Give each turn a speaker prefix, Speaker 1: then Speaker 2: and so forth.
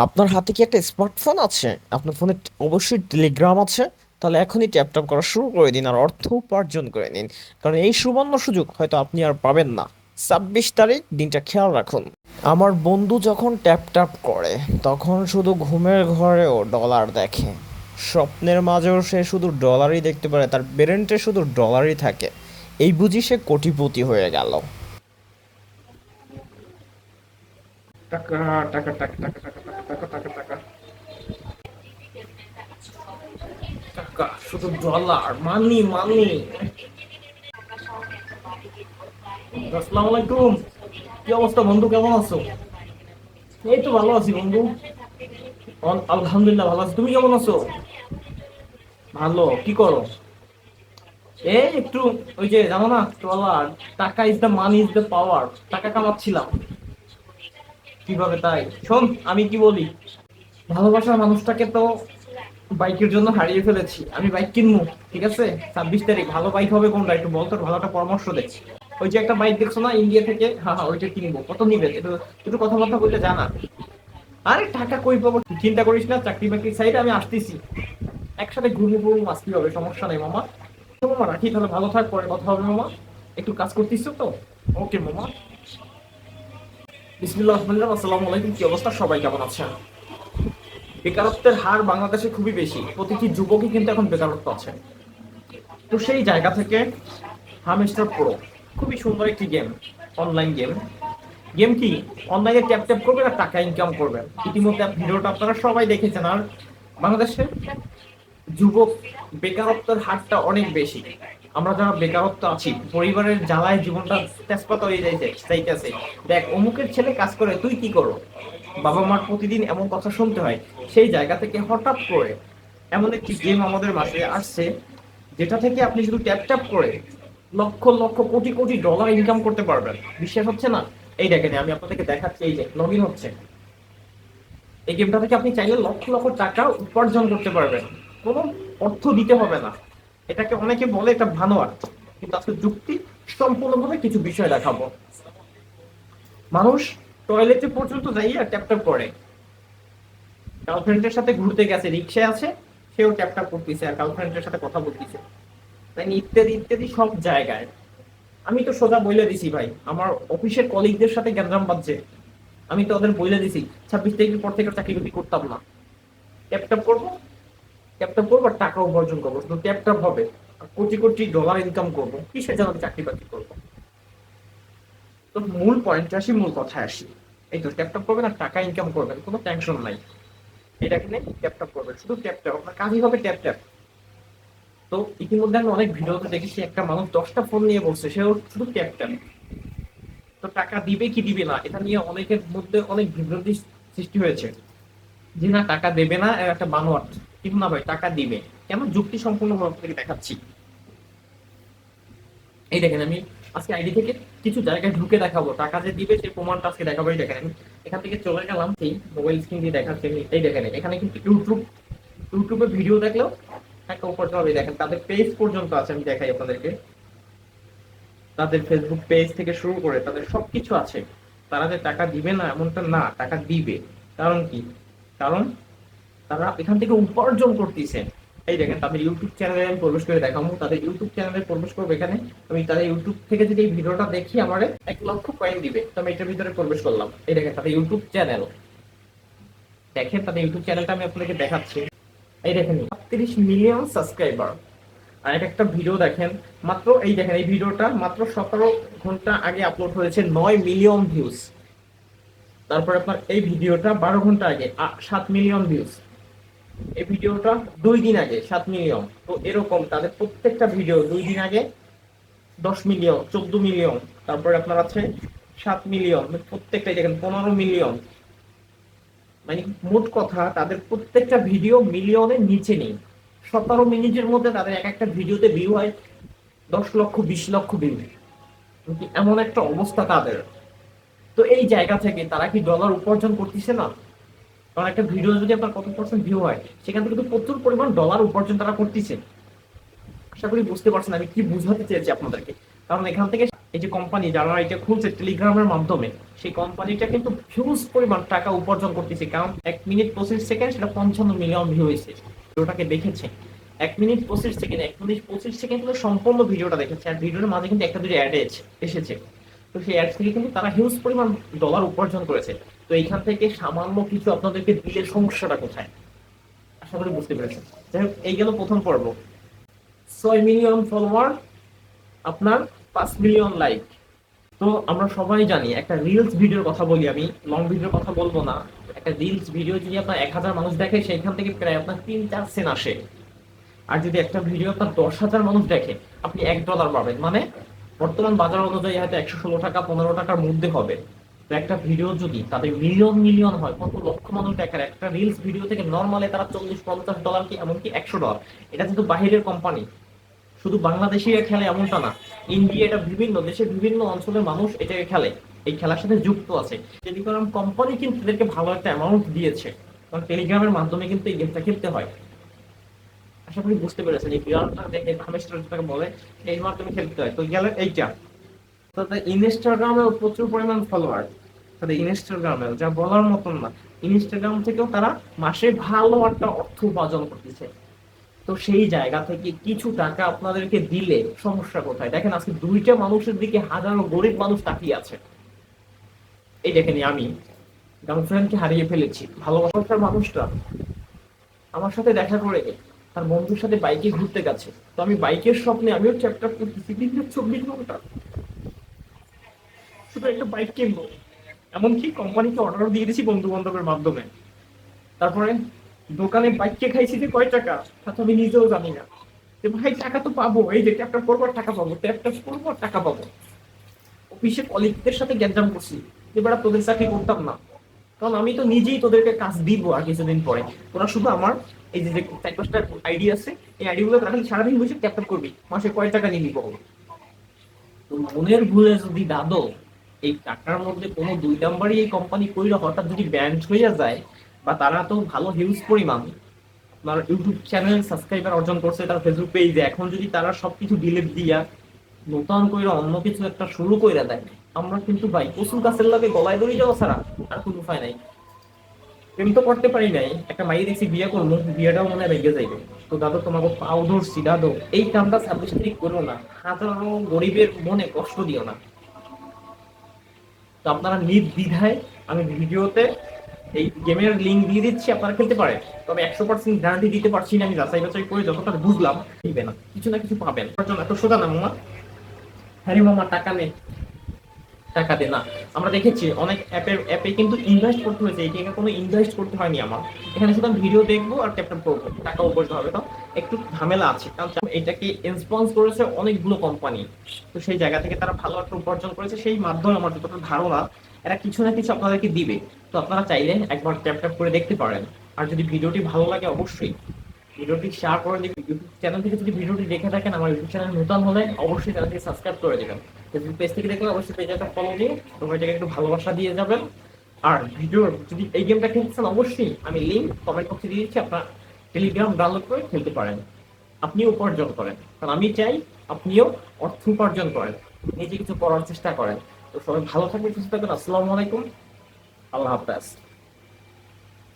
Speaker 1: আপনার হাতে কি একটা স্মার্টফোন আছে? আপনার ফোনে অবশ্যই টেলিগ্রাম আছে। তাহলে এখনই ট্যাপ ট্যাপ করা শুরু করে দিন আর অর্থ উপার্জন করে নিন। কারণ এই সুবর্ণ সুযোগ হয়তো আপনি আর পাবেন না। 26 তারিখ দিনটা খেয়াল রাখুন। আমার বন্ধু যখন ট্যাপ ট্যাপ করে তখন শুধু ঘুমের ঘরেও ডলার দেখে। স্বপ্নের মাঝেও সে শুধু ডলারই দেখতে পারে, তার ব্রেনটে শুধু ডলারই থাকে। এই বুঝি সে কোটিপতি হয়ে গেল।
Speaker 2: টাকা টাকা টাকা টাকা টাকা টাকা টাকা টাকা টাকা শুধু ডলার মানি মানি। আসসালামু আলাইকুম। কি অবস্থা বন্ধু, কেমন আছো? এই তো ভালো আছি বন্ধু। আলহামদুলিল্লাহ ভালো আছি, তুমি কেমন আছো? ভালো, কি করো? এই একটু ওই যে জানো না ডলার, টাকা is the money is the power, টাকা কামাচ্ছিলাম। কিভাবে তাই শোন, আমি কি বলি, ভালোবাসার মানুষটাকে তো বাইকের জন্য হারিয়ে ফেলেছি। আমি বাইক কিনবো, ঠিক আছে? 26 তারিখ ভালো বাইক হবে কোনটা একটু বল, তোর ভালো একটা পরামর্শ দে। ওই যে একটা বাইক দেখছো না ইন্ডিয়া থেকে, হ্যাঁ হ্যাঁ ওইটা কিনবো। কত নিবে একটু, একটু কথাবার্তা বলতে জানা। আরে টাকা কই পাবো, তুই চিন্তা করিস না, চাকরি বাকরি সাইডে আমি আসতেছি, একসাথে ঘুরবো ঘুরবো মাস্তি হবে, সমস্যা নেই মামা। তো মামা রাখি তাহলে, ভালো থাক, পরে কথা হবে মামা। একটু কাজ করতেছ তো। ওকে মামা। বিসমিল্লাহ রহমানির রহিম, আসসালামু আলাইকুম। কি অবস্থা, সবাই কেমন আছেন? বেকারত্বের হার বাংলাদেশে খুবই বেশি, প্রতিটি যুবকই কিন্তু এখন বেকারত্ব আছে। তো সেই জায়গা থেকে হামস্টার প্রো খুবই সুন্দর একটি গেম, অনলাইন গেম। গেম কি, অনলাইনে ট্যাপ ট্যাপ করবেন আর টাকা ইনকাম করবেন। ইতিমধ্যে ভিডিওটা আপনারা সবাই দেখেছেন। আর বাংলাদেশে যুবক বেকারত্বের হারটা অনেক বেশি। আমরা যারা বেকারত্ব আছি, পরিবারের জ্বালায় জীবনটা তেজপাতা হয়ে যাইতেছে। দেখ অমুকের ছেলে কাজ করে, তুই কি করো? বাবা মার প্রতিদিন এমন কথা শুনতে হয়। সেই জায়গা থেকে হঠাৎ করে এমন একটি গেম আমাদের মাঝে আসছে, যেটা থেকে আপনি শুধু ট্যাপ ট্যাপ করে লক্ষ লক্ষ কোটি কোটি ডলার ইনকাম করতে পারবেন। বিশ্বাস হচ্ছে না? এই দেখেন আমি আপনাদেরকে দেখাচ্ছি, এই যে লগ ইন হচ্ছে। এই গেমটা থেকে আপনি চাইলে লক্ষ লক্ষ টাকা উপার্জন করতে পারবেন, কোনো অর্থ দিতে হবে না। এটাকে অনেকে বলে এটা ভানোয়াট, কিন্তু আজকে যুক্তি সম্পূর্ণভাবে কিছু বিষয় দেখাবো। মানুষ টয়লেটে পর্যন্ত যাইয়া ট্যাপ ট্যাপ করে, গার্লফ্রেন্ডের সাথে ঘুরতে গেছে, রিক্সায় আছে, সেও ট্যাপ ট্যাপ করতেছে আর গার্লফ্রেন্ডের সাথে কথা বলতেছে, তাই ইত্যাদি ইত্যাদি সব জায়গায়। আমি তো সোজা বইলে দিছি ভাই, আমার অফিসের কলিগদের সাথে গ্যাঞ্জাম বাজছে। আমি তো ওদের বইলে দিছি 26 তারিখের পর থেকে চাকরি বাকরি করতাম না। ট্যাপ ট্যাপ করবো, ট্যাপ ট্যাপ করবো আর টাকা উপার্জন করবো, শুধু ট্যাপ ট্যাপ হবে। আর কোটি কোটি ডলার ইনকাম করবো, কিসের জন্য আমি চাকরি বাকরি করবো? তো মূল পয়েন্টে আসি, মূল কথায় আসি। এই তো ট্যাপ ট্যাপ করবেন আর টাকা ইনকাম করবেন, কোনো টেনশন নাই। এটা কিনে ট্যাপ ট্যাপ করবেন, শুধু ট্যাপ ট্যাপ, আপনার কাজই হবে ট্যাপ ট্যাপ। তো ইতিমধ্যে আমি অনেক ভিডিওতে দেখেছি একটা মানুষ 10টা ফোন নিয়ে বসছে, সেও শুধু ট্যাপ ট্যাপ। তো টাকা দিবে কি দিবে না এটা নিয়ে অনেকের মধ্যে অনেক বিভ্রান্তি সৃষ্টি হয়েছে, যে না টাকা দেবে না, এর একটা বানোয়াট। কিন্তু না ভাই, টাকা দিবে। কেন, যুক্তি সম্পূর্ণ ভাবে আপনাকে দেখাচ্ছি। এই দেখেন আমি আজকে আইডি থেকে কিছু জায়গায় ঢুকে দেখাবো, টাকা যে দিবে সেই প্রমাণটা আজকে দেখাবো। এই দেখেন আমি এখান থেকে চলে গেলাম, সেই মোবাইল স্ক্রিন দিয়ে দেখাচ্ছি আমি। এই দেখেন এখানে কিন্তু ইউটিউবে ভিডিও দেখলেও টাকা উপার্জন হবে। দেখেন তাদের পেজ পর্যন্ত আছে, আমি দেখাই আপনাদেরকে। তাদের ফেসবুক পেজ থেকে শুরু করে তাদের সবকিছু আছে। তারা যে টাকা দিবে না এমনটা না, টাকা দিবে। কারণ কি? কারণ তারা এখান থেকে উপার্জন করতেছে। এই দেখেন তাদের ইউটিউব চ্যানেলে আমি প্রবেশ করে দেখাবো, তাদের ইউটিউব চ্যানেলে প্রবেশ করবো। এখানে আমি তাদের ইউটিউব থেকে যদি এই ভিডিওটা দেখি আমার 1 লক্ষ কয়েন দিবে, তো আমি এটার ভিতরে প্রবেশ করলাম। এই দেখেন তাদের ইউটিউব চ্যানেল, দেখেন তাদের ইউটিউব চ্যানেলটা আমি আপনাদেরকে দেখাচ্ছি। এই দেখেন 30 মিলিয়ন সাবস্ক্রাইবার। আর একটা ভিডিও দেখেন, মাত্র এই দেখেন এই ভিডিওটা মাত্র 17 ঘন্টা আগে আপলোড হয়েছে, 9 মিলিয়ন ভিউজ। তারপর আপনার এই ভিডিওটা 12 ঘন্টা আগে 7 মিলিয়ন ভিউজ। এই ভিডিওটা 2 দিন আগে 7 মিলিয়ন। তো এরকম তাদের প্রত্যেকটা ভিডিও 2 দিন আগে 10 মিলিয়ন, 14 মিলিয়ন, তারপরে আপনার আছে 7 মিলিয়ন, প্রত্যেকটাই দেখেন 15 মিলিয়ন। মানে মোট কথা তাদের প্রত্যেকটা ভিডিও মিলিয়নের নিচে নেই। 17 মিনিটের মধ্যে তাদের এক একটা ভিডিওতে ভিউ হয় 10 লক্ষ, 20 লক্ষ ভিউ। এমন একটা অবস্থা তাদের। তো এই জায়গা থেকে তারা কি ডলার উপার্জন করতেছে না? কারণ একটা ভিডিও যদি আপনার কত পার্সেন্ট ভিউ হয়, সেখান থেকে তো প্রচুর পরিমাণ ডলার উপার্জন তারা করতেছে। আশা করি বুঝতে পারছেন আমি কি বুঝাতে চেয়েছি আপনাদেরকে। কারণ এই যে কোম্পানি যারা এটা খুলছে টেলিগ্রামের মাধ্যমে, সেই কোম্পানিটা কিন্তু হিউজ পরিমাণ টাকা উপার্জন করতেছে। কারণ 1 মিনিট 25 সেকেন্ড সেটা 55 মিলিয়ন ভিউ হয়েছে। ভিডিওটাকে দেখেছে 1 মিনিট 25 সেকেন্ড, 1 মিনিট 25 সেকেন্ড কিন্তু সম্পূর্ণ ভিডিওটা দেখেছে, আর ভিডিওর মাঝে কিন্তু একটা দুটো অ্যাড এসেছে। তো সেই অ্যাড থেকে কিন্তু তারা হিউজ পরিমাণ ডলার উপার্জন করেছে। তো এইখান থেকে সামান্য কিছু আপনাদেরকে দিলে সমস্যাটা কোথায়, আশা করি বুঝতে পেরেছেন। যাই হোক, এই গেল প্রথম পর্ব। 6 মিলিয়ন ফলোয়ার, আপনার 5 মিলিয়ন লাইক। তো আমরা সবাই জানি, একটা রিলস ভিডিওর কথা বলি, আমি লং ভিডিওর কথা বলবো না। একটা রিলস ভিডিও যদি আপনার 1000 মানুষ দেখে, সেইখান থেকে প্রায় আপনার 3-4 সেন্ট আসে। আর যদি একটা ভিডিও আপনার 10,000 মানুষ দেখে, আপনি $1 পাবেন। মানে বর্তমান বাজার অনুযায়ী হয়তো 116 টাকা 15 টাকার মধ্যে হবে। তো একটা ভিডিও যদি তাদের মিলিয়ন মিলিয়ন হয়, কত লক্ষ মানুষ দেখার একটা রিলস ভিডিও থেকে নর্মালি তারা $40-50 কি এমনকি $100। এটা কিন্তু বাহিরের কোম্পানি, শুধু বাংলাদেশিরা খেলে এমনটা না। ইন্ডিয়া, এটা বিভিন্ন দেশের বিভিন্ন অঞ্চলের মানুষ এটাকে খেলে, এই খেলার সাথে যুক্ত আছে। টেলিগ্রাম কোম্পানি কিন্তু এদেরকে ভালো একটা অ্যামাউন্ট দিয়েছে, কারণ টেলিগ্রামের মাধ্যমে কিন্তু এই গেমটা খেলতে হয়। আশা করি বুঝতে পেরেছেন, এই বিড়ালটা দেখে হামেস্টার যেটাকে বলে, এই মাধ্যমে খেলতে হয়। তো গেল এইটা। তো ইনস্টাগ্রামেও প্রচুর পরিমাণ ফলোয়ার, তাদের ইনস্টাগ্রামেও যা বলার মতন না। ইনস্টাগ্রাম থেকেও তারা মাসে ভালো একটা অর্থ উপার্জন করতেছে। তো সেই জায়গা থেকে কিছু টাকা আপনাদেরকে দিলে সমস্যা কোথায়? দেখেন, আজকে দুইটা মানুষের দিকে হাজারো গরিব মানুষ তাকিয়ে আছে। এই দেখেন, আমি গার্লফ্রেন্ডকে হারিয়ে ফেলেছি, ভালোবাসার মানুষটা আমার সাথে দেখা করে তার বন্ধুর সাথে বাইকে ঘুরতে গেছে। তো আমি বাইকের স্বপ্নে আমিও চ্যাপ্টার করতেছি দিনের 24 ঘন্টা, শুধু একটা বাইক কিনবো। এমনকি কোম্পানিকে অর্ডার দিয়ে দিয়েছি বন্ধু বান্ধবের মাধ্যমে। তারপরে দোকানে বাইককে খাইছি যে কয় টাকা, তা তো আমি নিজেও জানি না। যে ভাই টাকা তো পাবো, এই যে ট্যাপটা করবো আর টাকা পাবো, ট্যাপটা করবো আর টাকা পাবো। অফিসে কলিগদের সাথে গ্যাঞ্জাম করছি যে বেটা তোদের চাকরি করতাম না, কারণ আমি তো নিজেই তোদেরকে কাজ দিব আর কিছুদিন পরে। তোরা শুধু আমার এই যে 4-5টা আইডি আছে, এই আইডি গুলো রাখলে সারাদিন বসে ক্যাপচার করবি, মাসে কয় টাকা নিবি বল। তো মনের ভুলে যদি দাদো এই টাকার মধ্যে কোনো 2 নাম্বারই এই কোম্পানি কইরা হঠাৎ যদি ব্যান্ড হইয়া যায়, বা তারা তো ভালো হিউজ পরিমাণ আপনার ইউটিউব চ্যানেল সাবস্ক্রাইবার অর্জন করছে, তার ফেসবুক পেজে, এখন যদি তারা সবকিছু ডিলিট দিয়া নতুন কইরা অন্য কিছু একটা শুরু কইরা দেয়, আমরা কিন্তু ভাই কচুর গাছের লাগে গলায় দড়ি যাওয়া ছাড়া আর কোনো উপায় নাই। প্রেম তো করতে পারি নাই, একটা মাইয়ে দেখছি বিয়ে করবো, বিয়েটাও মনে হয় ভেঙে যাইবে। তো দাদু তোমাকে পাও ধরছি দাদু, এই কামটা 26 তারিখ করো না, হাজারো গরিবের মনে কষ্ট দিও না। তো আপনারা নির্দ্বিধায়, আমি ভিডিওতে এই গেমের লিঙ্ক দিয়ে দিচ্ছি, আপনারা খেলতে পারেন। তবে 100% গ্যারান্টি দিতে পারছি না, আমি যাচাই বাছাই করে যতটা বুঝলাম দিবে না, কিছু না কিছু পাবেন। তার জন্য এত সোজা না মামা। হ্যাঁ রে মামা, টাকা নে, টাকা দে না। আমরা দেখেছি অনেক অ্যাপে কিন্তু ইনভেস্ট করতে হয়েছে, এখানে কোনো ইনভেস্ট করতে হয়নি আমার। এখানে শুধু আমি ভিডিও দেখবো আর ক্যাপচার করবো, টাকা উপার্জন হবে। তো একটু ঝামেলা আছে, কারণ এটাকে স্পন্সর করেছে অনেকগুলো কোম্পানি। তো সেই জায়গা থেকে তারা ভালো একটা উপার্জন করেছে, সেই মাধ্যমে আমার যতটা ধারণা এরা কিছু না কিছু আপনাদেরকে দিবে। তো আপনারা চাইলে একবার ট্যাপ করে দেখতে পারেন। আর যদি ভিডিওটি ভালো লাগে অবশ্যই ভিডিওটি শেয়ার করে দিবেন। ইউটিউব চ্যানেল থেকে যদি ভিডিওটি দেখে থাকেন, আমার ইউটিউব চ্যানেল নতুন হলে অবশ্যই চ্যানেলটি সাবস্ক্রাইব করে দেবেন। ফেসবুক পেজ থেকে দেখলে অবশ্যই পেজটা ফলো দিয়ে সবাইটাকে একটু ভালোবাসা দিয়ে যাবেন। আর ভিডিওর যদি এই গেমটা খেলতে চান, অবশ্যই আমি লিঙ্ক কমেন্ট বক্সে দিয়ে দিচ্ছি, আপনার টেলিগ্রাম ডাউনলোড করে খেলতে পারেন। আপনিও উপার্জন করেন, কারণ আমি চাই আপনিও অর্থ উপার্জন করেন, নিজে কিছু করার চেষ্টা করেন। তো সবাই ভালো থাকবেন, সুস্থ থাকবেন। আসসালামু আলাইকুম, আল্লাহ হাফেজ।